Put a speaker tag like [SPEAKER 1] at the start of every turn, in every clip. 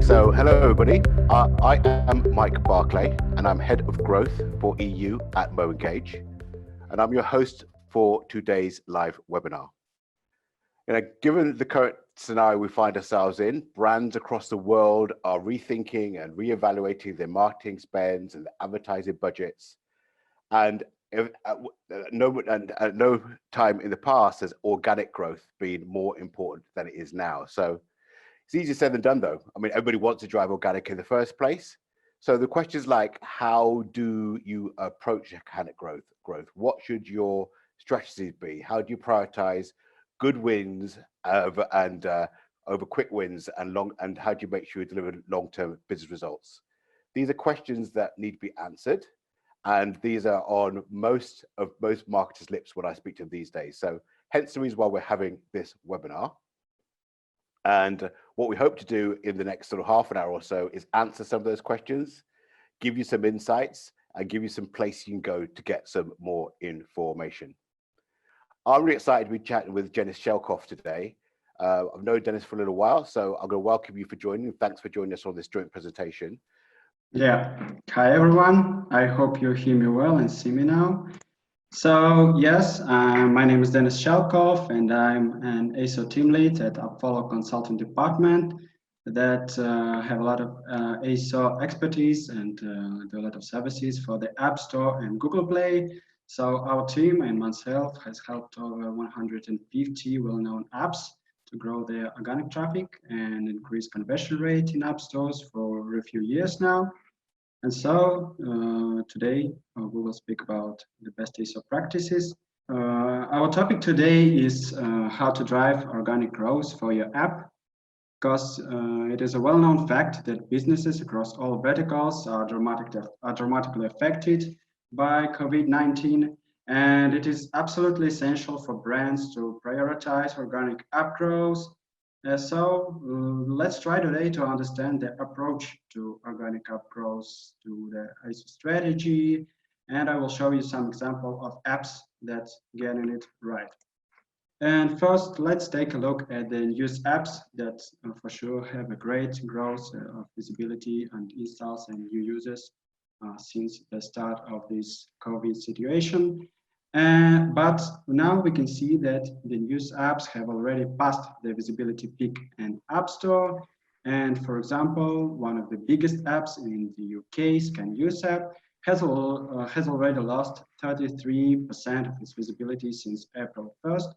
[SPEAKER 1] So, hello everybody. I am Mike Barclay, and I'm Head of Growth for EU at MoEngage, and I'm your host for today's live webinar. Given the current scenario we find ourselves in, brands across the world are rethinking and reevaluating their marketing spends and advertising budgets. And at no time in the past has organic growth been more important than it is now. So it's easier said than done, though. I mean, everybody wants to drive organic in the first place. So the question is like, how do you approach organic growth? What should your strategies be? How do you prioritize good wins over quick wins, and how do you make sure you deliver long-term business results? These are questions that need to be answered, and these are on most marketers' lips when I speak to them these days. So hence the reason why we're having this webinar. And what we hope to do in the next sort of half an hour or so is answer some of those questions, give you some insights, and give you some place you can go to get some more information. I'm really excited to be chatting with Denis Shelkov today. I've known Denis for a little while, so I'm going to welcome you for joining. Thanks for joining us on this joint presentation.
[SPEAKER 2] Yeah. Hi, everyone. I hope you hear me well and see me now. So yes, my name is Denis Shelkov, and I'm an ASO team lead at AppFollow consulting department that have a lot of ASO expertise and do a lot of services for the App Store and Google Play. So our team and myself has helped over 150 well-known apps to grow their organic traffic and increase conversion rate in app stores for a few years now. And so today we will speak about the best ASO practices. Our topic today is how to drive organic growth for your app, because it is a well-known fact that businesses across all verticals are dramatically affected by COVID-19, and it is absolutely essential for brands to prioritize organic app growth. So let's try today to understand the approach to organic app growth, to the ASO strategy, and I will show you some example of apps that getting it right. And first, let's take a look at the news apps that for sure have a great growth of visibility and installs and new users since the start of this COVID situation. But now we can see that the news apps have already passed the visibility peak in App Store. And for example, one of the biggest apps in the UK, Scan News app, has already lost 33% of its visibility since April 1st.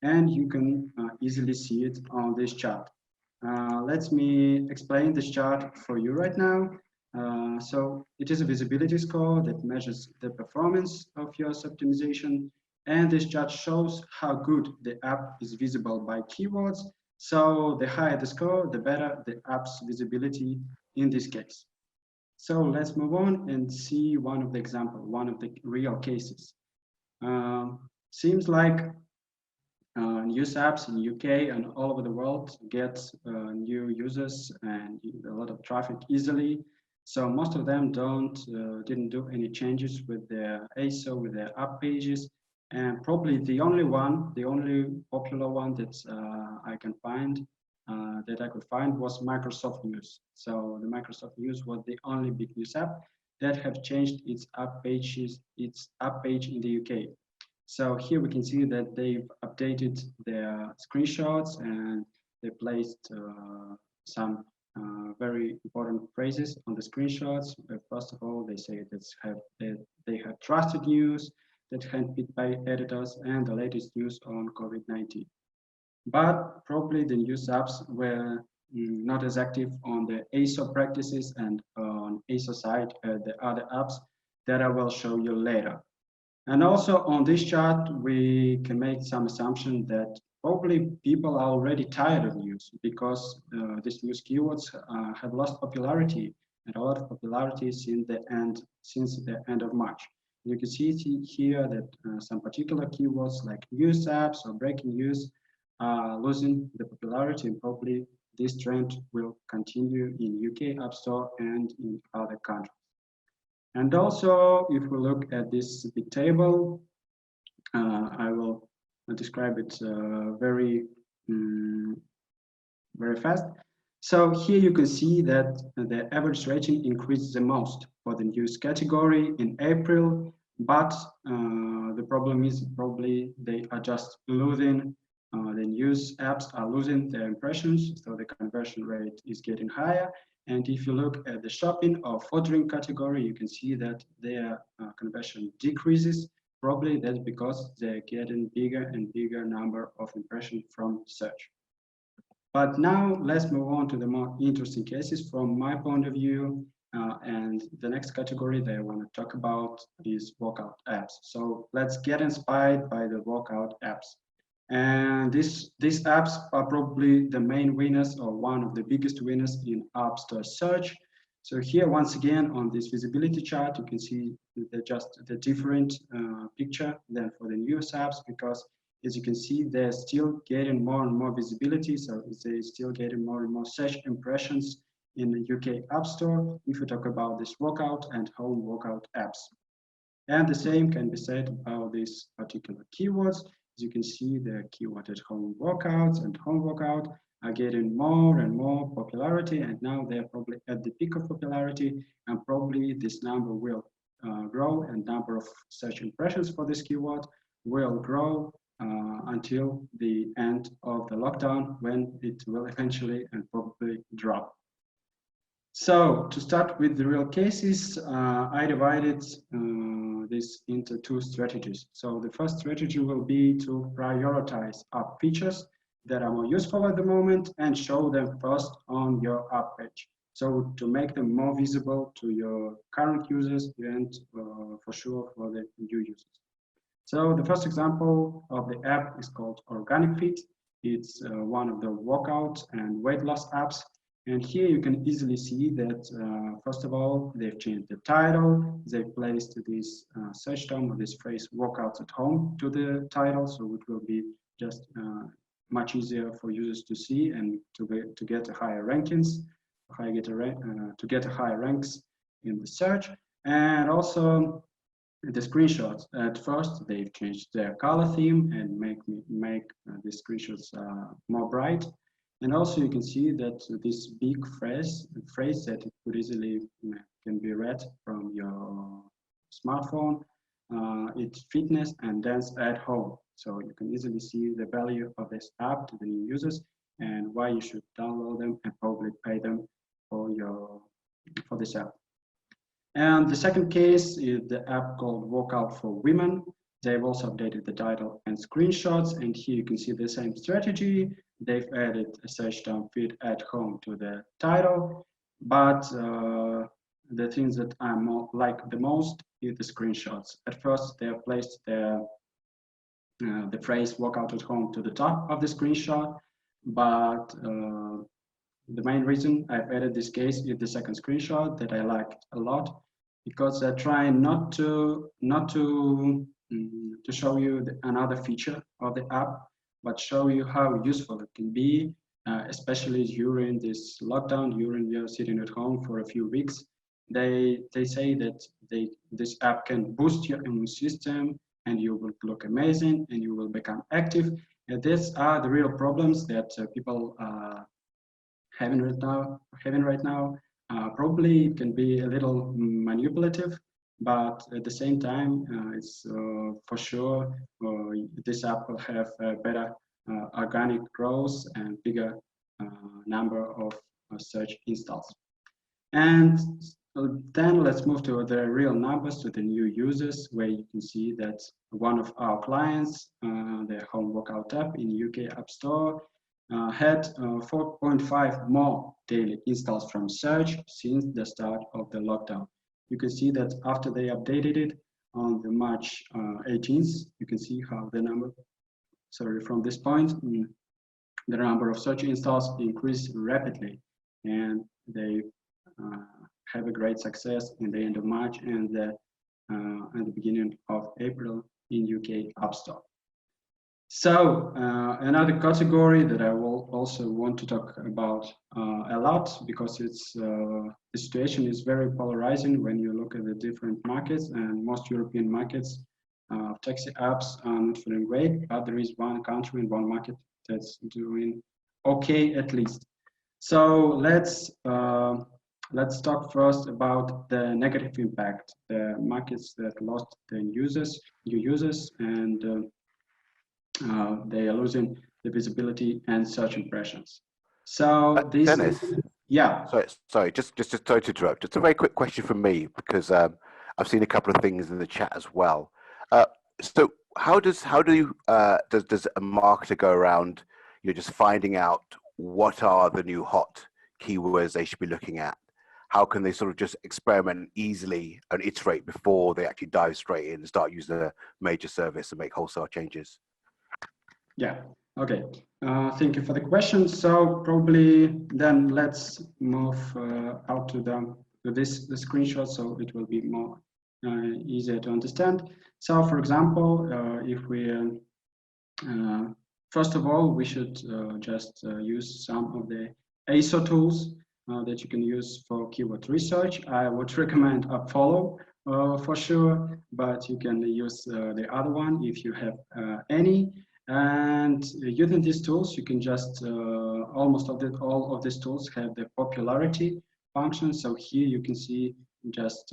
[SPEAKER 2] And you can easily see it on this chart. Let me explain this chart for you right now. So it is a visibility score that measures the performance of your optimization, and this chart shows how good the app is visible by keywords. So the higher the score, the better the app's visibility in this case. So let's move on and see one of the real cases. Seems like news apps in UK and all over the world get new users and a lot of traffic easily. So most of them didn't do any changes with their ASO, with their app pages, and probably the only popular one that I could find was Microsoft News. So the Microsoft News was the only big news app that have changed its app page in the UK. So here we can see that they've updated their screenshots and they placed some very important phrases on the screenshots. First of all, they say that they have trusted news that handpicked by editors and the latest news on COVID-19. But probably the news apps were not as active on the ASO practices and on ASO side as the other apps that I will show you later. And also on this chart, we can make some assumption that probably people are already tired of news because these news keywords have lost popularity, and a lot of popularity since the end of March. You can see here that some particular keywords like news apps or breaking news are losing the popularity, and probably this trend will continue in UK App Store and in other countries. And also, if we look at this big table, I will describe it very fast. So here you can see that the average rating increased the most for the news category in April, but the problem is probably they are just losing, the news apps are losing their impressions, so the conversion rate is getting higher. And if you look at the shopping or ordering category, you can see that their conversion decreases. Probably that's because they're getting bigger and bigger number of impressions from search. But now let's move on to the more interesting cases from my point of view. And the next category that I want to talk about is workout apps. So let's get inspired by the workout apps. And these apps are probably the main winners or one of the biggest winners in App Store search. So here, once again, on this visibility chart, you can see just the different picture than for the news apps, because as you can see, they're still getting more and more visibility. So they're still getting more and more search impressions in the UK App Store if we talk about this workout and home workout apps. And the same can be said about these particular keywords. As you can see, the keyword at home workouts and home workout are getting more and more popularity, and now they're probably at the peak of popularity, and probably this number will grow, and number of search impressions for this keyword will grow until the end of the lockdown, when it will eventually and probably drop. So to start with the real cases, I divided this into two strategies. So the first strategy will be to prioritize app features that are more useful at the moment and show them first on your app page. So to make them more visible to your current users and for sure for the new users. So the first example of the app is called Organic Fit. It's one of the workout and weight loss apps. And here you can easily see that, first of all, they've changed the title. They placed this search term or this phrase workouts at home to the title. So it will be just much easier for users to see and to get a higher rankings, to get a higher ranks in the search. And also the screenshots. At first, they've changed their color theme and make the screenshots more bright. And also you can see that this big phrase that it could easily can be read from your smartphone, it's fitness and dance at home. So you can easily see the value of this app to the new users and why you should download them and probably pay them for this app. And the second case is the app called Workout for Women. They've also updated the title and screenshots, and here you can see the same strategy. They've added a search term fit at home to the title, but the things that I like the most is the screenshots. At first, they have placed the phrase workout at home to the top of the screenshot, but the main reason I've added this case is the second screenshot that I liked a lot, because they're trying not to show you another feature of the app, but show you how useful it can be, especially during this lockdown, during you're sitting at home for a few weeks. They say that this app can boost your immune system and you will look amazing and you will become active. And these are the real problems that people are having right now. Probably it can be a little manipulative, but at the same time, it's for sure this app will have a better organic growth and bigger number of search installs. And then let's move to the real numbers, to the new users, where you can see that one of our clients, the home workout app in UK App Store, had 4.5 more daily installs from search since the start of the lockdown. You can see that after they updated it on the March 18th, you can see how the number, from this point, the number of search installs increased rapidly, and they have a great success in the end of March and the beginning of April in UK App Store. So another category that I will also want to talk about a lot, because it's the situation is very polarizing when you look at the different markets, and most European markets taxi apps are not feeling great, but there is one country and one market that's doing okay at least. So let's talk first about the negative impact, the markets that lost the new users, and they are losing the visibility and search impressions. So this,
[SPEAKER 1] Dennis,
[SPEAKER 2] yeah,
[SPEAKER 1] sorry, just sorry to interrupt. Just a very quick question from me because I've seen a couple of things in the chat as well. So does a marketer go around, just finding out what are the new hot keywords they should be looking at? How can they sort of just experiment easily and iterate before they actually dive straight in and start using a major service and make wholesale changes?
[SPEAKER 2] yeah, okay. Thank you for the question. So probably then let's move out to the screenshot, so it will be more easier to understand. So for example, if we first of all, we should just use some of the ASO tools that you can use for keyword research. I would recommend AppFollow for sure, but you can use the other one if you have any. And using these tools, you can just all of these tools have the popularity function. So here you can see just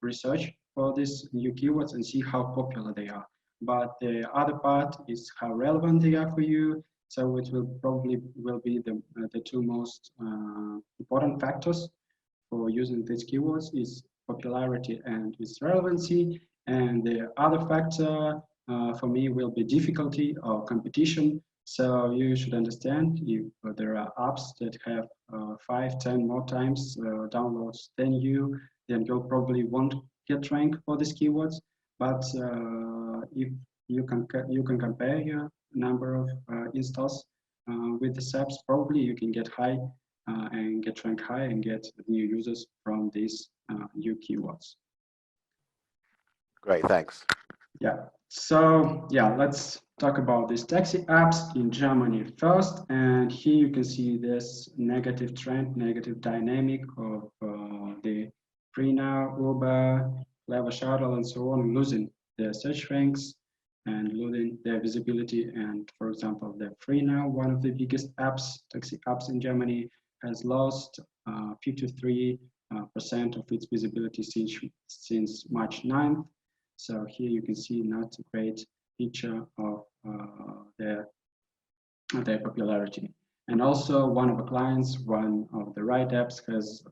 [SPEAKER 2] research for these new keywords and see how popular they are. But the other part is how relevant they are for you. So it will probably be the two most important factors for using these keywords is popularity and its relevancy. And the other factor for me will be difficulty or competition. So you should understand if there are apps that have 5, 10 more times downloads than you, then you'll probably won't get ranked for these keywords. But if you can compare your number of installs with the apps, probably you can get high and get ranked high and get new users from these new keywords.
[SPEAKER 1] Great, thanks.
[SPEAKER 2] Yeah. So yeah, let's talk about these taxi apps in Germany first. And here you can see this negative trend, negative dynamic of the FreeNow, Uber, Clever Shuttle, and so on, losing their search ranks and losing their visibility. And for example, the FreeNow, one of the biggest apps, taxi apps in Germany, has lost 53% of its visibility since March 9th. So here you can see not a great picture of their popularity. And also one of the clients, one of the right apps, has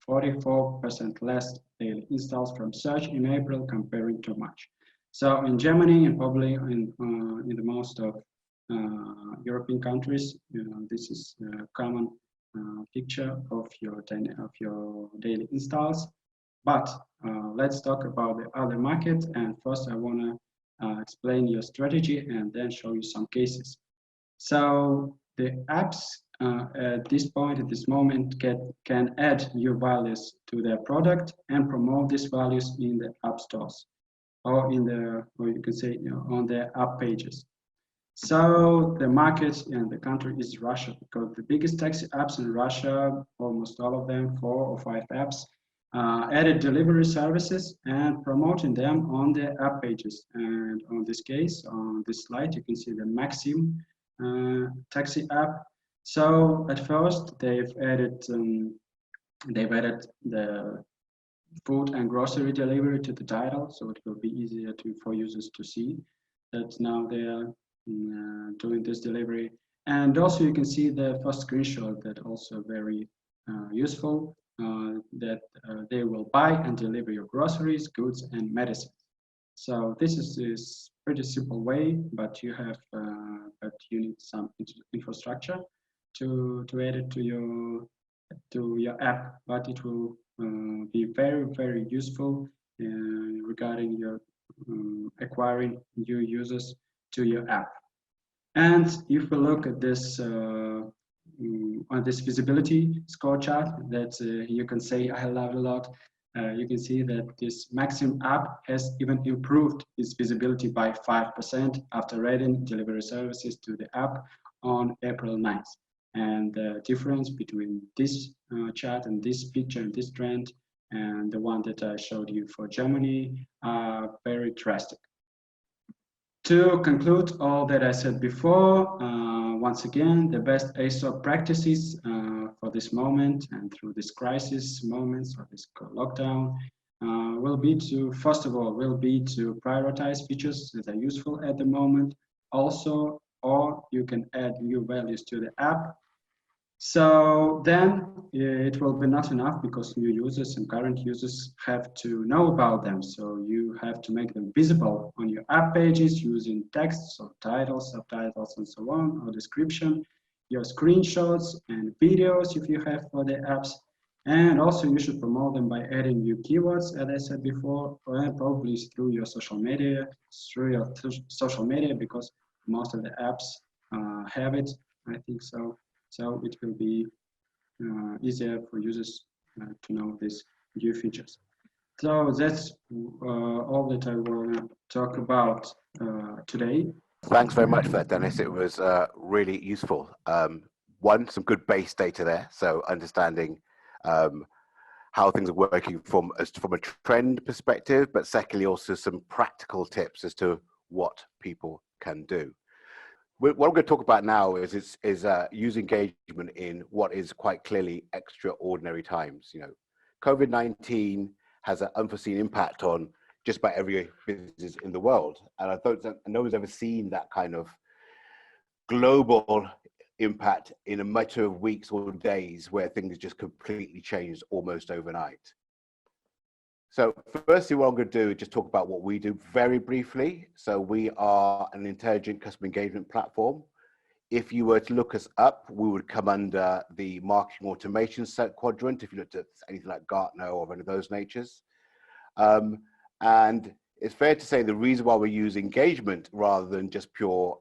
[SPEAKER 2] 44% less daily installs from search in April comparing to March. So in Germany and probably in the most of European countries, this is a common picture of your daily installs. But let's talk about the other market. And first I want to explain your strategy and then show you some cases. So the apps at this moment, can add new values to their product and promote these values in the app stores or you can say on their app pages. So the market and the country is Russia, because the biggest taxi apps in Russia, almost all of them, 4 or 5 apps, added delivery services and promoting them on the app pages. And on this case, on this slide, you can see the Maxim taxi app. So at first, they've added the food and grocery delivery to the title, so it will be easier for users to see that now they are doing this delivery. And also you can see the first screenshot that also very useful, that they will buy and deliver your groceries, goods, and medicine. So this is pretty simple way, but you need some infrastructure to add it to your app. But it will be very, very useful regarding your acquiring new users to your app. And if we look at this on this visibility score chart that you can say I love a lot, you can see that this Maxim app has even improved its visibility by 5% after adding delivery services to the app on April 9th. And the difference between this chart and this picture and this trend and the one that I showed you for Germany are very drastic. To conclude all that I said before, once again, the best ASO practices for this moment and through this crisis moments or this lockdown will be to, first of all, will be to prioritize features that are useful at the moment. Also, or you can add new values to the app. So then it will be not enough because new users and current users have to know about them. So you have to make them visible on your app pages using text, so titles, subtitles, and so on, or description, your screenshots and videos if you have for the apps. And also you should promote them by adding new keywords, as I said before, and probably through your social media, because most of the apps have it, I think so. So it will be easier for users to know these new features. So that's all that I want to talk about today.
[SPEAKER 1] Thanks very much for that, Dennis. It was really useful. One, some good base data there, so understanding how things are working from a trend perspective, but secondly also some practical tips as to what people can do. What I'm going to talk about now is user engagement in what is quite clearly extraordinary times. You know, COVID-19 has an unforeseen impact on just about every business in the world, and I thought that no one's ever seen that kind of global impact in a matter of weeks or days, where things just completely changed almost overnight. So firstly, what I'm going to do is just talk about what we do very briefly. So we are an intelligent customer engagement platform. If you were to look us up, we would come under the marketing automation set quadrant, if you looked at anything like Gartner or any of those natures. And it's fair to say the reason why we use engagement rather than just pure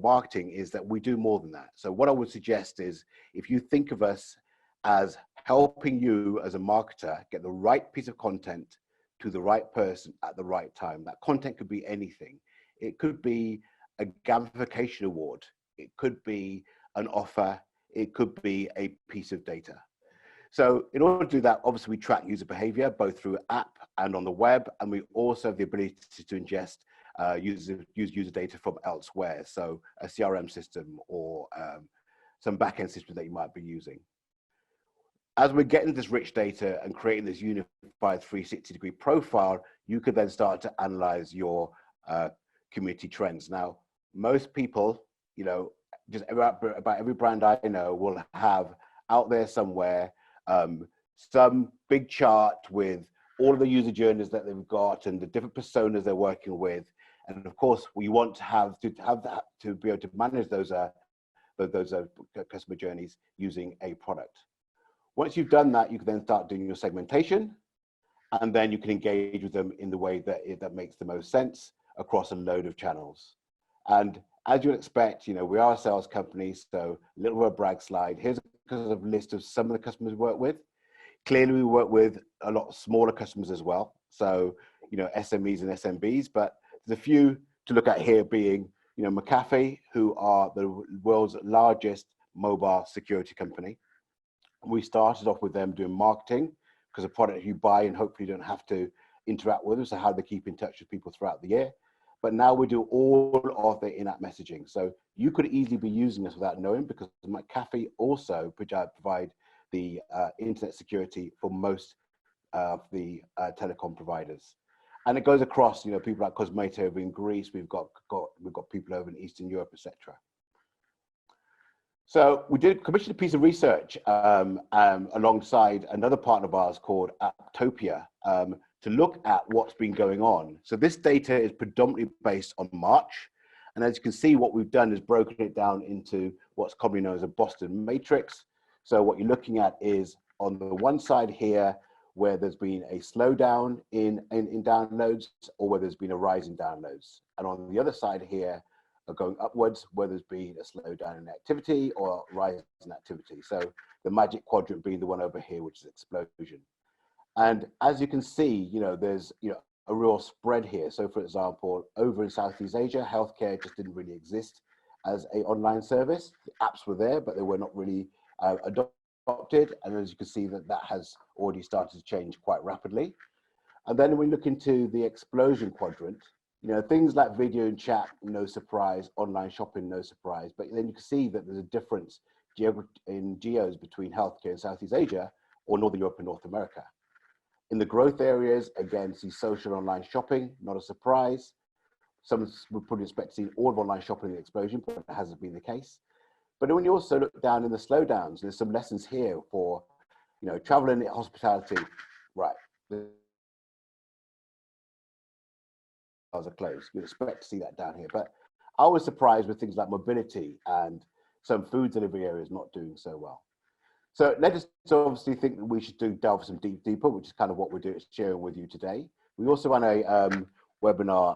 [SPEAKER 1] marketing is that we do more than that. So what I would suggest is, if you think of us as helping you as a marketer get the right piece of content to the right person at the right time. That content could be anything. It could be a gamification award. It could be an offer. It could be a piece of data. So in order to do that, obviously we track user behavior, both through app and on the web. And we also have the ability to ingest user data from elsewhere. So a CRM system or some backend system that you might be using. As we're getting this rich data and creating this unified 360-degree profile, you could then start to analyze your community trends. Now, most people, you know, just about every brand I know will have out there somewhere some big chart with all of the user journeys that they've got and the different personas they're working with. And of course, we want to have that to be able to manage those customer journeys using a product. Once you've done that, you can then start doing your segmentation, and then you can engage with them in the way that makes the most sense across a load of channels. And as you'd expect, you know, we are a sales company, so a little bit of a brag slide. Here's a list of some of the customers we work with. Clearly, we work with a lot smaller customers as well. So, you know, SMEs and SMBs, but there's a few to look at here being, you know, McAfee, who are the world's largest mobile security company. We started off with them doing marketing because a product you buy and hopefully you don't have to interact with them, so how they keep in touch with people throughout the year. But now we do all of the in-app messaging. So you could easily be using us without knowing, because McAfee also provide the internet security for most of the telecom providers. And it goes across, you know, people like Cosmate over in Greece, we've got people over in Eastern Europe, etc. So we commissioned a piece of research alongside another partner of ours called Apptopia to look at what's been going on. So this data is predominantly based on March. And as you can see, what we've done is broken it down into what's commonly known as a Boston matrix. So what you're looking at is on the one side here, where there's been a slowdown in downloads, or where there's been a rise in downloads. And on the other side here, are going upwards, where there's been a slowdown in activity or rise in activity. So the magic quadrant being the one over here, which is explosion. And as you can see, you know, there's, you know, a real spread here. So for example, over in Southeast Asia, healthcare just didn't really exist as an online service. The apps were there, but they were not really adopted. And as you can see, that has already started to change quite rapidly. And then when we look into the explosion quadrant, You know, things like video and chat, no surprise, online shopping, no surprise. But then you can see that there's a difference in geos between healthcare in Southeast Asia or Northern Europe and North America. In the growth areas, again, see social online shopping, not a surprise. Some would probably expect to see all of online shopping in the explosion, but that hasn't been the case. But when you also look down in the slowdowns, there's some lessons here for, you know, travel and hospitality. Right, the stores are closed. You'd expect to see that down here. But I was surprised with things like mobility and some food delivery areas not doing so well. So let us obviously think that we should delve some deeper, which is kind of what we're doing, sharing with you today. We also ran a webinar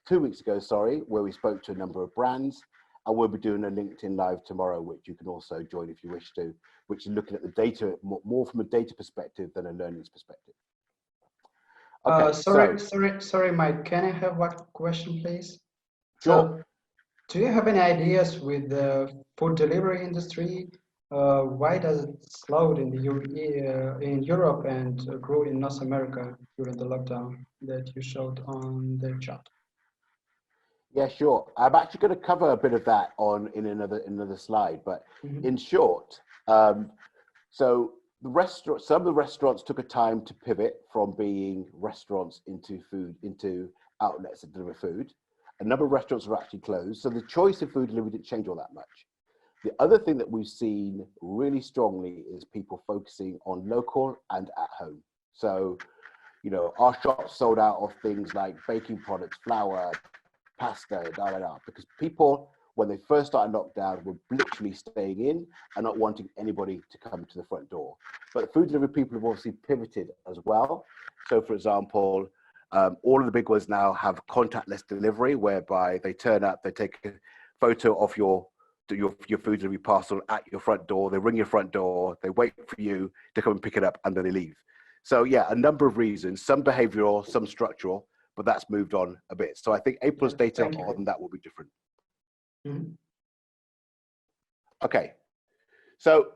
[SPEAKER 1] 2 weeks ago, where we spoke to a number of brands, and we'll be doing a LinkedIn Live tomorrow, which you can also join if you wish to, which is looking at the data more from a data perspective than a learnings perspective.
[SPEAKER 2] Okay, sorry, Mike. Can I have one question, please?
[SPEAKER 1] Sure.
[SPEAKER 2] So, do you have any ideas with the food delivery industry? Why does it slow in in Europe and grow in North America during the lockdown that you showed on the chart?
[SPEAKER 1] Yeah, sure. I'm actually going to cover a bit of that in another slide, but in short, so some of the restaurants took a time to pivot from being restaurants into outlets that deliver food. A number of restaurants were actually closed, so the choice of food delivery didn't change all that much. The other thing that we've seen really strongly is people focusing on local and at home. So, you know, our shops sold out of things like baking products, flour, pasta, because people, when they first started lockdown, were literally staying in and not wanting anybody to come to the front door. But the food delivery people have obviously pivoted as well. So, for example, all of the big ones now have contactless delivery, whereby they turn up, they take a photo of your food delivery parcel at your front door, they ring your front door, they wait for you to come and pick it up, and then they leave. So yeah, a number of reasons, some behavioral, some structural, but that's moved on a bit. So I think April's data on that will be different. Okay, so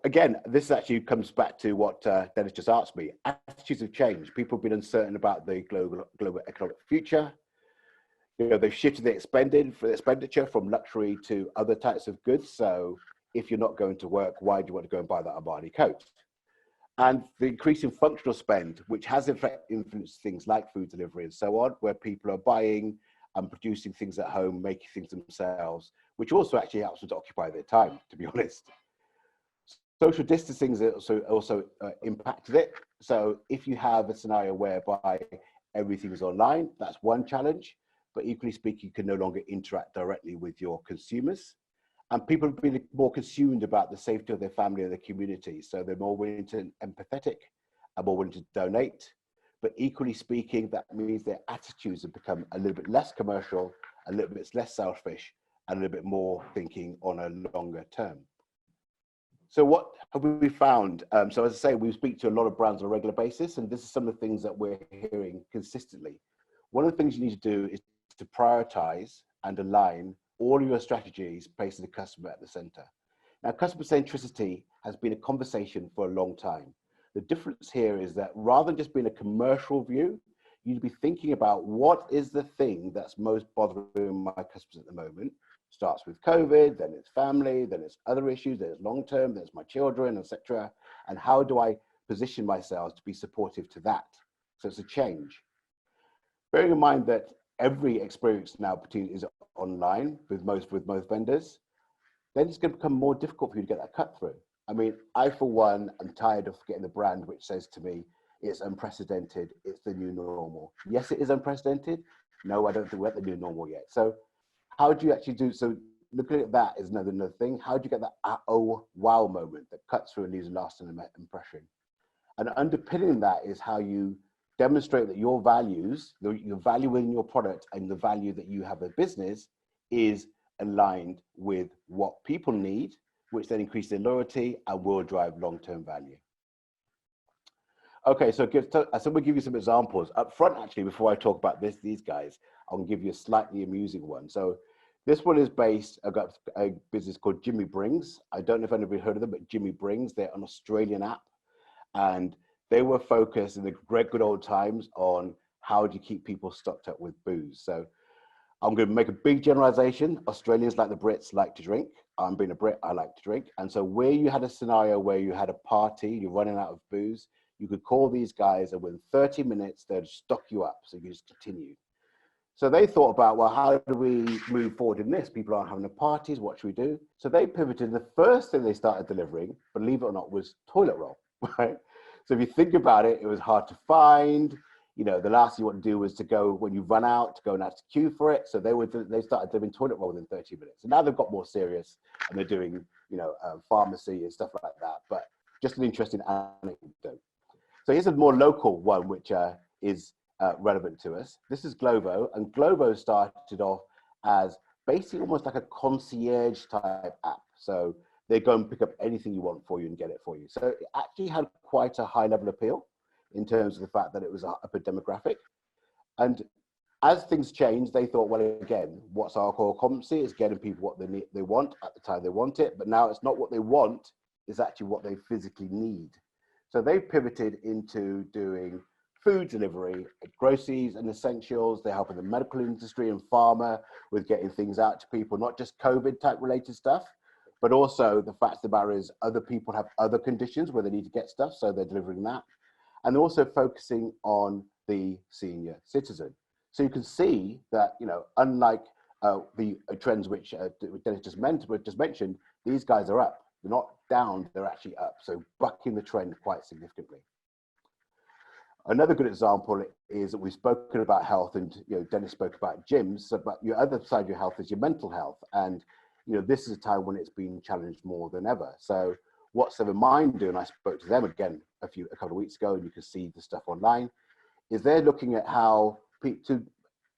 [SPEAKER 1] again, this actually comes back to what Dennis just asked me. Attitudes have changed. People have been uncertain about the global economic future. You know, they've shifted the expenditure from luxury to other types of goods. So if you're not going to work, why do you want to go and buy that Armani coat? And the increase in functional spend, which has in fact influenced things like food delivery and so on, where people are buying and producing things at home, making things themselves, which also actually helps them to occupy their time, to be honest. Social distancing has also impacted it. So if you have a scenario whereby everything is online, that's one challenge, but equally speaking, you can no longer interact directly with your consumers. And people have been more consumed about the safety of their family and their community. So they're more willing to empathetic and more willing to donate. But equally speaking, that means their attitudes have become a little bit less commercial, a little bit less selfish, and a little bit more thinking on a longer term. So what have we found? So as I say, we speak to a lot of brands on a regular basis, and this is some of the things that we're hearing consistently. One of the things you need to do is to prioritize and align all of your strategies, placing the customer at the center. Now, customer centricity has been a conversation for a long time. The difference here is that rather than just being a commercial view, you'd be thinking about what is the thing that's most bothering my customers at the moment. Starts with COVID, then it's family, then it's other issues, there's long-term, there's my children, etc. And how do I position myself to be supportive to that? So it's a change. Bearing in mind that every experience now is online with most vendors, then it's going to become more difficult for you to get that cut through. I mean, I, for one, am tired of getting the brand which says to me, it's unprecedented, it's the new normal. Yes, it is unprecedented. No, I don't think we're at the new normal yet. So how do you actually do, so looking at that is another thing. How do you get that oh, wow moment that cuts through and leaves a lasting impression? And underpinning that is how you demonstrate that your values, your value in your product and the value that you have as a business is aligned with what people need, which then increase their loyalty and will drive long-term value. Okay, so we'll give you some examples. Up front, actually, before I talk about these guys, I'll give you a slightly amusing one. So this one is based, I've got a business called Jimmy Brings. I don't know if anybody heard of them, but Jimmy Brings, they're an Australian app. And they were focused in the great good old times on how do you keep people stocked up with booze? So I'm going to make a big generalization. Australians, like the Brits, like to drink. I'm being a Brit, I like to drink. And so where you had a scenario where you had a party, you're running out of booze, you could call these guys and within 30 minutes, they'd stock you up. So you just continue. So they thought about, well, how do we move forward in this? People aren't having parties, what should we do? So they pivoted. The first thing they started delivering, believe it or not, was toilet roll, right? So if you think about it, it was hard to find. You know, the last thing you want to do was to go, when you run out, to go and have to queue for it. So they started delivering toilet roll within 30 minutes. And now they've got more serious and they're doing, you know, pharmacy and stuff like that. But just an interesting anecdote. So here's a more local one, which is relevant to us. This is Glovo, and Glovo started off as basically almost like a concierge type app. So they go and pick up anything you want for you and get it for you. So it actually had quite a high level appeal in terms of the fact that it was a upper demographic. And as things changed, they thought, well, again, what's our core competency? It's getting people what they want at the time they want it. But now it's not what they want, it's actually what they physically need. So they pivoted into doing food delivery, groceries and essentials. They're helping the medical industry and pharma with getting things out to people, not just COVID type related stuff, but also the fact of the matter is other people have other conditions where they need to get stuff. So they're delivering that. And also focusing on the senior citizen. So you can see that, you know, unlike the trends which Denis just mentioned, these guys are up. They're not down, they're actually up. So bucking the trend quite significantly. Another good example is that we've spoken about health, and you know, Denis spoke about gyms, but your other side of your health is your mental health. And you know, this is a time when it's been challenged more than ever. So what 7Mind do, and I spoke to them again a couple of weeks ago, and you can see the stuff online, is they're looking at how to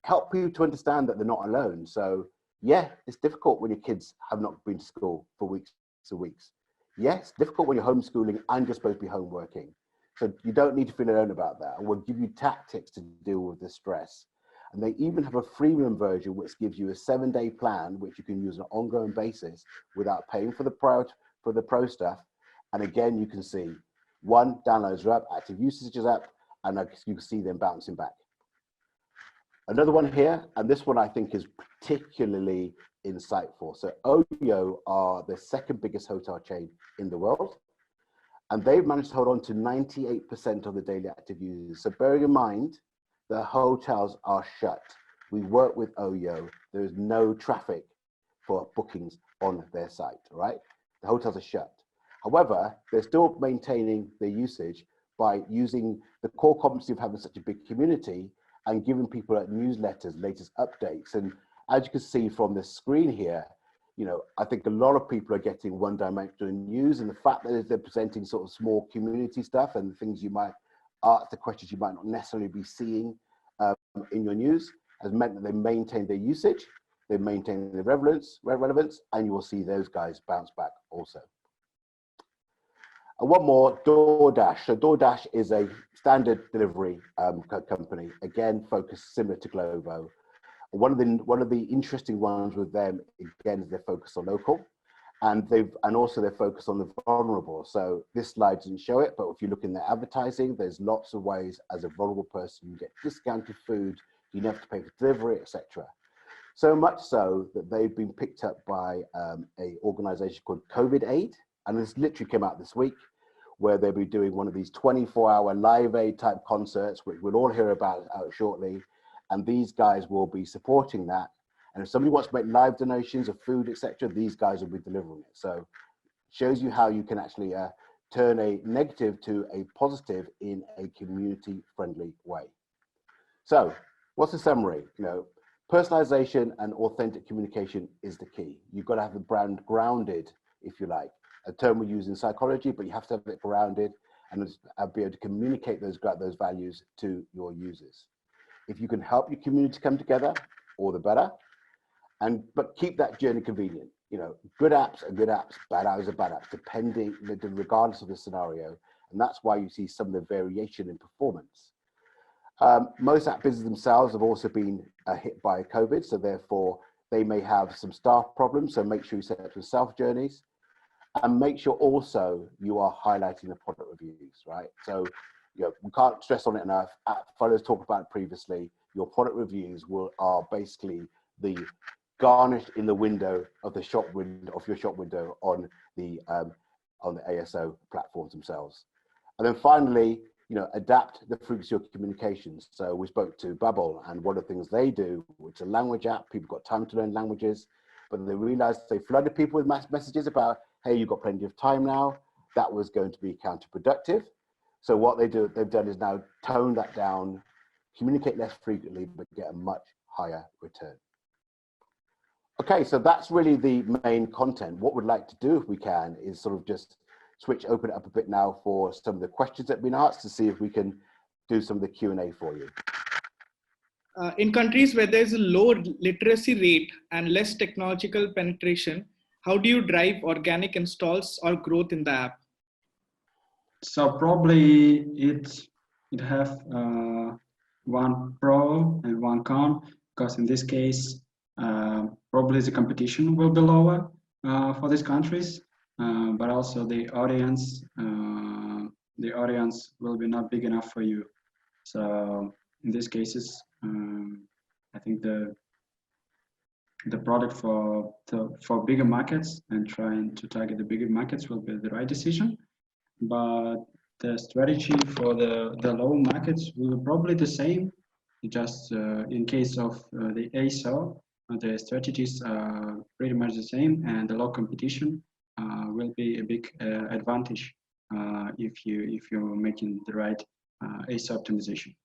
[SPEAKER 1] help people to understand that they're not alone. So yeah, it's difficult when your kids have not been to school for weeks and weeks. Yes, it's difficult when you're homeschooling and you're supposed to be home working. So you don't need to feel alone about that. And we'll give you tactics to deal with the stress. And they even have a freemium version which gives you a 7-day plan, which you can use on an ongoing basis without paying for the pro stuff. And again, you can see downloads are up, active usage is up, and you can see them bouncing back. Another one here, and this one I think is particularly insightful. So OYO are the second biggest hotel chain in the world. And they've managed to hold on to 98% of the daily active users. So bearing in mind, the hotels are shut. We work with OYO. There is no traffic for bookings on their site, right? The hotels are shut. However, they're still maintaining their usage by using the core competency of having such a big community and giving people newsletters, latest updates. And as you can see from the screen here, you know, I think a lot of people are getting one-dimensional news, and the fact that they're presenting sort of small community stuff and things you might ask, the questions you might not necessarily be seeing in your news, has meant that they maintain their usage, they maintain their relevance, and you will see those guys bounce back also. And one more, DoorDash. So DoorDash is a standard delivery company, again, focused similar to Glovo. One of the interesting ones with them, again, is they're focused on local, and also they're focused on the vulnerable. So this slide doesn't show it, but if you look in their advertising, there's lots of ways as a vulnerable person you get discounted food, you don't have to pay for delivery, etc. So much so that they've been picked up by a organization called COVID-Aid, and this literally came out this week, where they'll be doing one of these 24-hour Live Aid type concerts, which we'll all hear about shortly. And these guys will be supporting that. And if somebody wants to make live donations of food, etc., these guys will be delivering it. So it shows you how you can actually turn a negative to a positive in a community-friendly way. So what's the summary? You know, personalization and authentic communication is the key. You've got to have the brand grounded, if you like. A term we use in psychology, but you have to have it grounded and be able to communicate those values to your users. If you can help your community come together, all the better. But keep that journey convenient. You know, good apps are good apps, bad apps are bad apps, regardless of the scenario. And that's why you see some of the variation in performance. Most app businesses themselves have also been hit by COVID, so therefore they may have some staff problems. So make sure you set up some self journeys, and make sure also you are highlighting the product reviews, right? So we can't stress on it enough. AppFollow's talked about it previously. Your product reviews are basically the garnish in the window of the shop window of your shop window on the ASO platforms themselves. And then finally, adapt the frequency of communications. So we spoke to Bubble, and one of the things they do, which is a language app, people got time to learn languages, but they realized they flooded people with messages about, hey, you've got plenty of time now. That was going to be counterproductive. So what they've done is now tone that down, communicate less frequently, but get a much higher return. Okay, so that's really the main content. What we'd like to do, if we can, is sort of just open it up a bit now for some of the questions that have been asked to see if we can do some of the Q&A for you.
[SPEAKER 3] In countries where there's a low literacy rate and less technological penetration, how do you drive organic installs or growth in the app?
[SPEAKER 2] So probably it have one pro and one con, because in this case, probably the competition will be lower for these countries, but also the audience will be not big enough for you. So in these cases, I think the product for bigger markets and trying to target the bigger markets will be the right decision. But the strategy for the low markets will be probably the same. Just in case of the ASO, the strategies are pretty much the same, and the low competition will be a big advantage if you're making the right ASO optimization.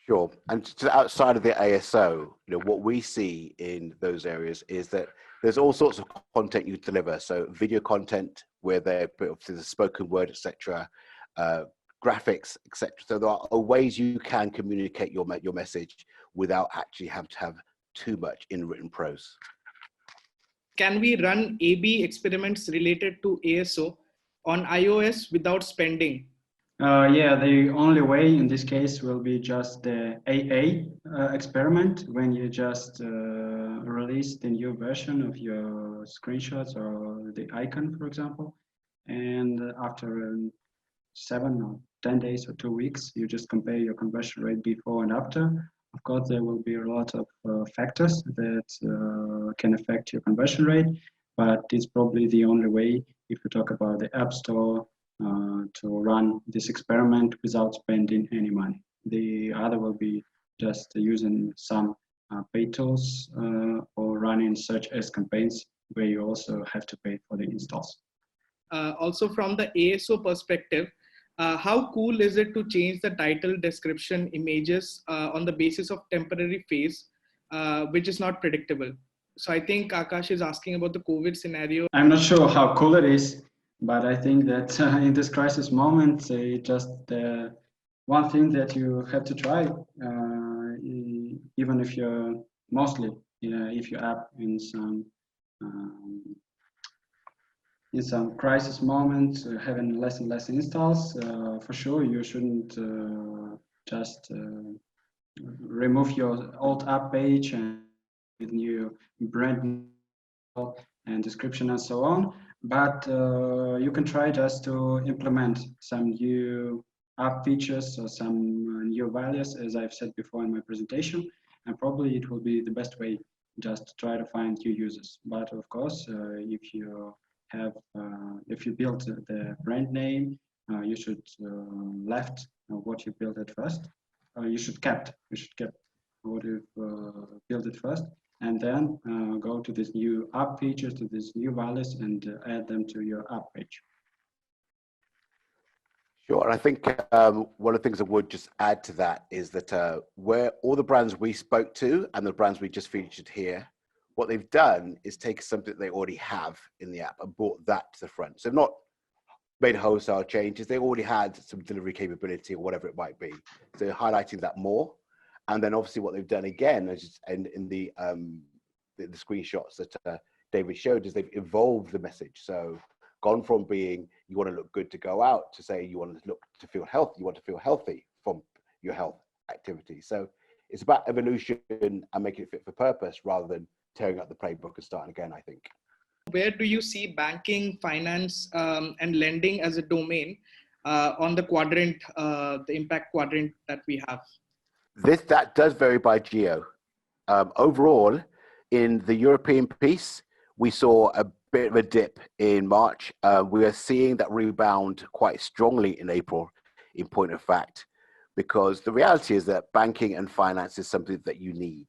[SPEAKER 1] Sure. And just outside of the ASO, what we see in those areas is that there's all sorts of content you deliver. So video content where they put the spoken word, etc., graphics, etc. So there are ways you can communicate your message without actually having to have too much in written prose.
[SPEAKER 3] Can we run A/B experiments related to ASO on iOS without spending?
[SPEAKER 2] Yeah, the only way in this case will be just the AA experiment, when you just release the new version of your screenshots or the icon, for example, and after 7 or 10 days or 2 weeks, you just compare your conversion rate before and after. Of course, there will be a lot of factors that can affect your conversion rate, but it's probably the only way if you talk about the App Store to run this experiment without spending any money. The other will be just using some paid tools or running such as campaigns where you also have to pay for the installs.
[SPEAKER 3] Also from the ASO perspective, how cool is it to change the title, description, images on the basis of temporary phase, which is not predictable? So I think Akash is asking about the COVID scenario.
[SPEAKER 2] I'm not sure how cool it is, but I think that in this crisis moment, just one thing that you have to try, even if you're mostly, if your app in some crisis moments, having less and less installs, for sure you shouldn't just remove your old app page and with new brand and description and so on. But you can try just to implement some new app features or some new values, as I've said before in my presentation, and probably it will be the best way just to try to find new users. But of course, if you build the brand name, you should left what you built at first. You should kept what you've built it first, and then go to these new app features, to these new values, and add them to your app page.
[SPEAKER 1] Sure. I think one of the things I would just add to that is that where all the brands we spoke to and the brands we just featured here, what they've done is take something they already have in the app and brought that to the front. So they've not made wholesale changes. They already had some delivery capability or whatever it might be. So highlighting that more. And then obviously what they've done again, is in the screenshots that David showed, is they've evolved the message. So gone from being you want to look good to go out to say you want to look to feel healthy, you want to feel healthy from your health activity. So it's about evolution and making it fit for purpose rather than tearing up the playbook and starting again, I think.
[SPEAKER 3] Where do you see banking, finance, and lending as a domain on the quadrant, the impact quadrant that we have?
[SPEAKER 1] That does vary by geo. Overall, in the European piece, we saw a bit of a dip in March. We are seeing that rebound quite strongly in April, in point of fact, because the reality is that banking and finance is something that you need.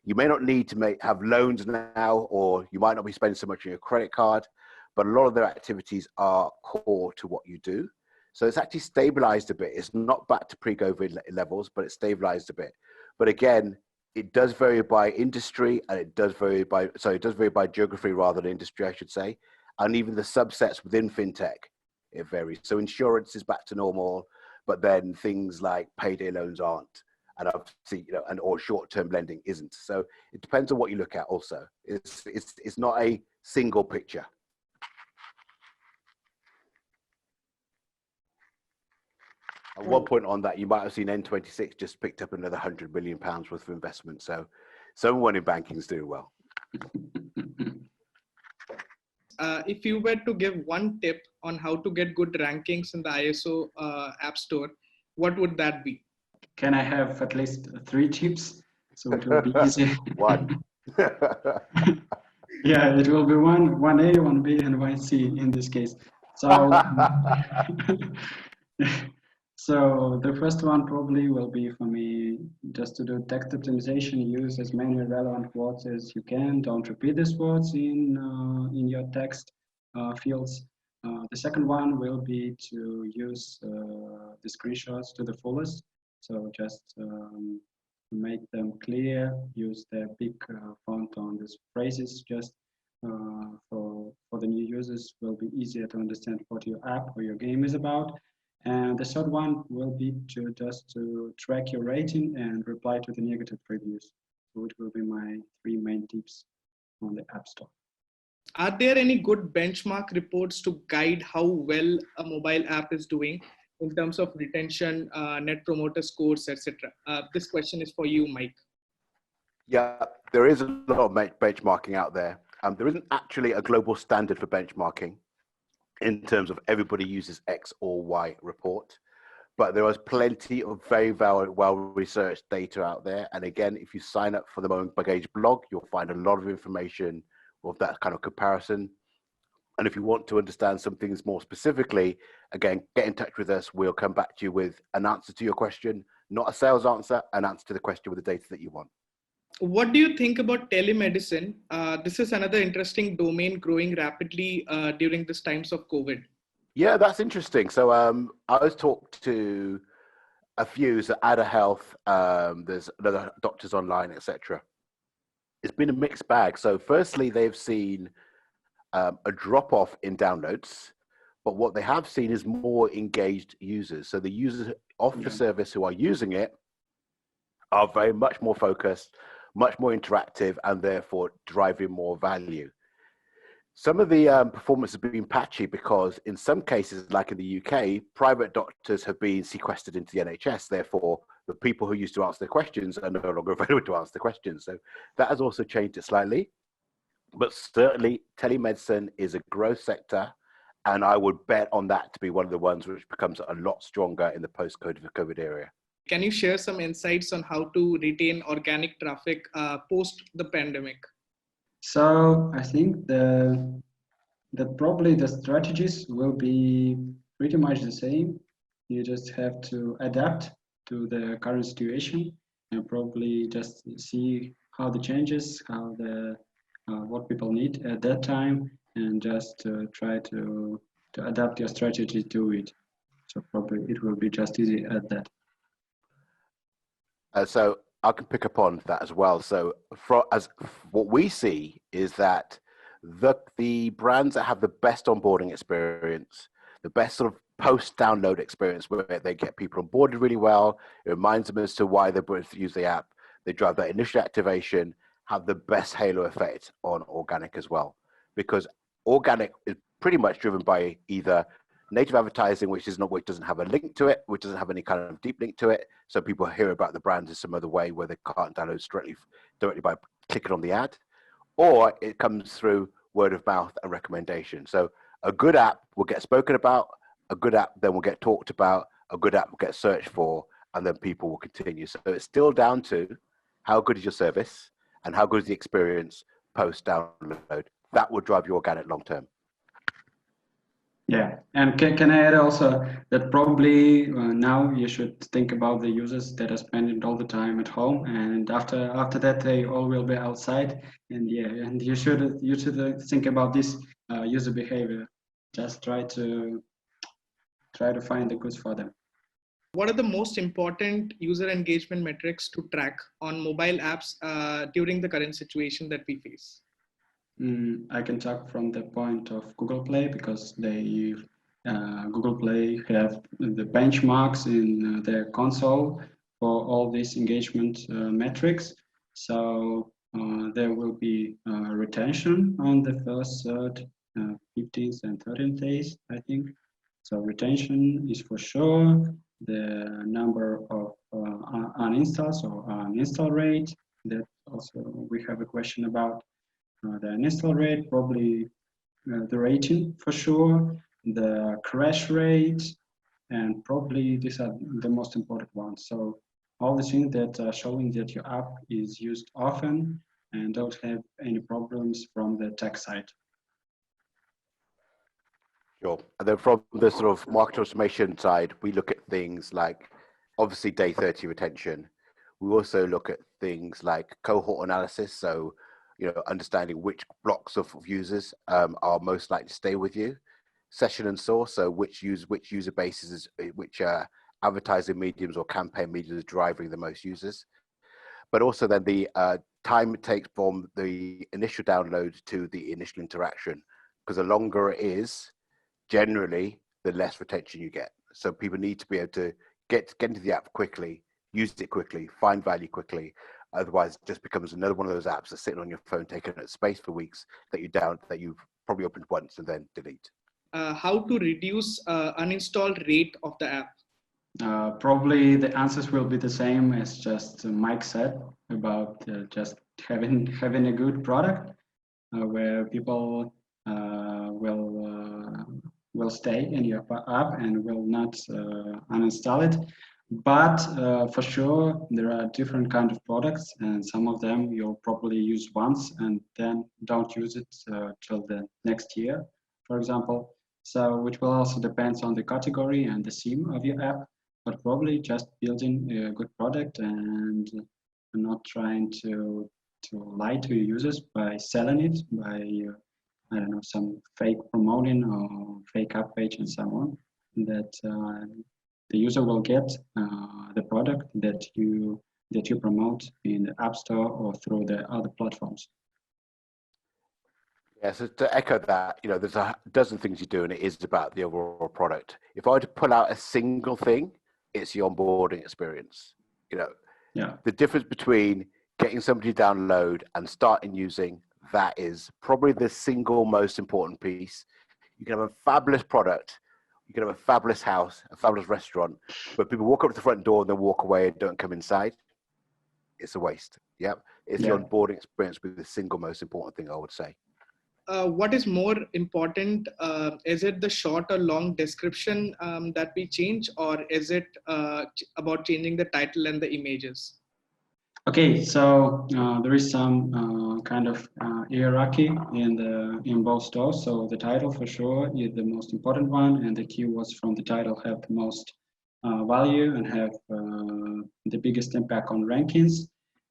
[SPEAKER 1] You may not need to have loans now, or you might not be spending so much on your credit card, but a lot of their activities are core to what you do. So it's actually stabilized a bit. It's not back to pre-COVID levels, but it's stabilized a bit. But again, it does vary by industry, and it does vary by geography rather than industry, I should say. And even the subsets within fintech, it varies. So insurance is back to normal, but then things like payday loans aren't. And obviously, or short-term lending isn't. So it depends on what you look at also. It's not a single picture. At one point on that, you might have seen N26 just picked up another £100 million worth of investment. So someone in banking is doing well.
[SPEAKER 3] If you were to give one tip on how to get good rankings in the ISO App Store, what would that be?
[SPEAKER 2] Can I have at least 3 tips? So it will be easy.
[SPEAKER 1] One.
[SPEAKER 2] Yeah, it will be 1A, 1B, and 1C in this case. So, so the first one probably will be for me just to do text optimization. Use as many relevant words as you can. Don't repeat these words in your text fields. The second one will be to use the screenshots to the fullest. So just make them clear, use the big font on these phrases just for the new users will be easier to understand what your app or your game is about. And the third one will be to just to track your rating and reply to the negative reviews. So it will be my 3 main tips on the App Store.
[SPEAKER 3] Are there any good benchmark reports to guide how well a mobile app is doing in terms of retention, net promoter scores, etc.? This question is for you, Mike.
[SPEAKER 1] Yeah, there is a lot of benchmarking out there. There isn't actually a global standard for benchmarking in terms of everybody uses X or Y report, but there is plenty of very well-researched data out there. And again, if you sign up for the MoEngage blog, you'll find a lot of information of that kind of comparison. And if you want to understand some things more specifically, again, get in touch with us. We'll come back to you with an answer to your question, not a sales answer, an answer to the question with the data that you want.
[SPEAKER 3] What do you think about telemedicine? This is another interesting domain growing rapidly during these times of COVID.
[SPEAKER 1] Yeah, that's interesting. So I was talked to a few, so Ada Health, there's other doctors online, etc. It's been a mixed bag. So firstly, they've seen a drop-off in downloads, but what they have seen is more engaged users. So the users of the service who are using it are very much more focused, much more interactive, and therefore driving more value. Some of the performance has been patchy because in some cases, like in the UK, private doctors have been sequestered into the NHS. Therefore, the people who used to answer the questions are no longer available to answer the questions. So that has also changed it slightly. But certainly, telemedicine is a growth sector, and I would bet on that to be one of the ones which becomes a lot stronger in the post-COVID era.
[SPEAKER 3] Can you share some insights on how to retain organic traffic post the pandemic?
[SPEAKER 2] So I think that probably the strategies will be pretty much the same. You just have to adapt to the current situation and probably just see how the changes, how the what people need at that time, and just try to adapt your strategy to it. So probably it will be just easy at that.
[SPEAKER 1] So I can pick up on that as well. So what we see is that the brands that have the best onboarding experience, the best sort of post-download experience where they get people onboarded really well, it reminds them as to why they both use the app, they drive that initial activation, have the best halo effect on organic as well. Because organic is pretty much driven by either native advertising, which doesn't have a link to it, which doesn't have any kind of deep link to it. So people hear about the brand in some other way where they can't download directly by clicking on the ad, or it comes through word of mouth and recommendation. So a good app will get spoken about, a good app then will get talked about, a good app will get searched for, and then people will continue. So it's still down to how good is your service and how good is the experience post download. That will drive your organic long term.
[SPEAKER 2] Yeah, and can I add also that probably now you should think about the users that are spending all the time at home, and after that they all will be outside, and yeah, and you should think about this user behavior. Just try to find the goods for them.
[SPEAKER 3] What are the most important user engagement metrics to track on mobile apps during the current situation that we face?
[SPEAKER 2] I can talk from the point of Google Play, because Google Play have the benchmarks in their console for all these engagement metrics. So there will be retention on the first, third, 15th and 13th days, I think. So retention is for sure. The number of uninstalls or uninstall rate, that also we have a question about. The uninstall rate, probably the rating for sure, the crash rate, and probably these are the most important ones. So all the things that are showing that your app is used often and don't have any problems from the tech side.
[SPEAKER 1] Sure. And then from the sort of market automation side, we look at things like obviously day 30 retention. We also look at things like cohort analysis. So, understanding which blocks of users are most likely to stay with you. Session and source, so which user bases, which advertising mediums or campaign mediums is driving the most users. But also then the time it takes from the initial download to the initial interaction, because the longer it is, generally, the less retention you get. So people need to be able to get into the app quickly, use it quickly, find value quickly. Otherwise, it just becomes another one of those apps that's sitting on your phone, taking up space for weeks, that you've probably opened once and then delete.
[SPEAKER 3] How to reduce uninstall rate of the app?
[SPEAKER 2] Probably the answers will be the same as just Mike said about just having a good product where people will stay in your app and will not uninstall it. But for sure, there are different kind of products, and some of them you'll probably use once and then don't use it till the next year, for example. So, which will also depend on the category and the theme of your app, but probably just building a good product and not trying to lie to your users by selling it, by I don't know, some fake promoting or fake app page and so on, that the user will get the product that you promote in the App Store or through the other platforms.
[SPEAKER 1] Yeah, so to echo that, there's a dozen things you do, and it is about the overall product. If I were to pull out a single thing, it's the onboarding experience.
[SPEAKER 2] Yeah.
[SPEAKER 1] The difference between getting somebody to download and starting using, that is probably the single most important piece. You can have a fabulous product, you can have a fabulous house, a fabulous restaurant, but people walk up to the front door and then walk away and don't come inside. It's a waste. Yeah, it's the onboarding experience with the single most important thing, I would say.
[SPEAKER 3] What is more important? Is it the short or long description that we change, or is it about changing the title and the images?
[SPEAKER 2] Okay, so there is some kind of hierarchy in both stores. So the title for sure is the most important one, and the keywords from the title have the most value and have the biggest impact on rankings.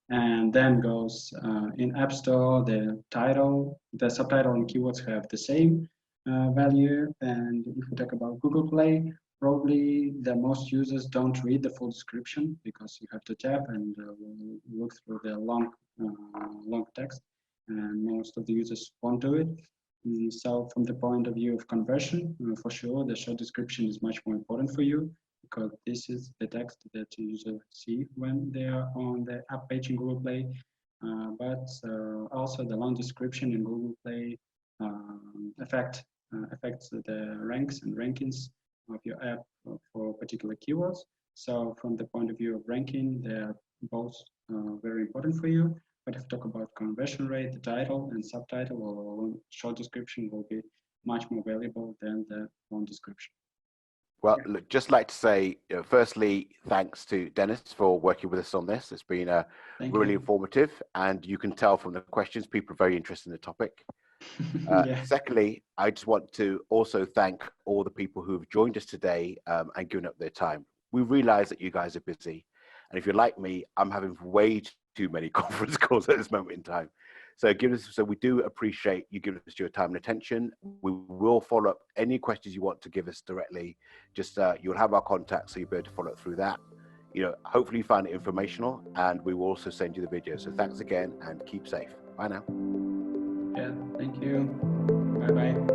[SPEAKER 2] And then goes in App Store, the title, the subtitle and keywords have the same value. And if we talk about Google Play, probably the most users don't read the full description because you have to tap and look through the long text, and most of the users won't do it. So from the point of view of conversion, for sure, the short description is much more important for you, because this is the text that the user see when they are on the app page in Google Play. But also the long description in Google Play affects the ranks and rankings of your app for particular keywords. So from the point of view of ranking, they're both very important for you. But if you talk about conversion rate, the title and subtitle or short description will be much more valuable than the long description.
[SPEAKER 1] Well, look, just like to say, firstly, thanks to Denis for working with us on this. It's been really informative, and you can tell from the questions, people are very interested in the topic. Secondly, I just want to also thank all the people who've joined us today and given up their time. We realize that you guys are busy, and if you're like me, I'm having way too many conference calls at this moment in time. So we do appreciate you giving us your time and attention. We will follow up any questions you want to give us directly. Just you'll have our contact, so you'll be able to follow up through that. Hopefully you find it informational, and we will also send you the video. So thanks again, and keep safe. Bye now.
[SPEAKER 2] Yeah, thank you. Bye-bye.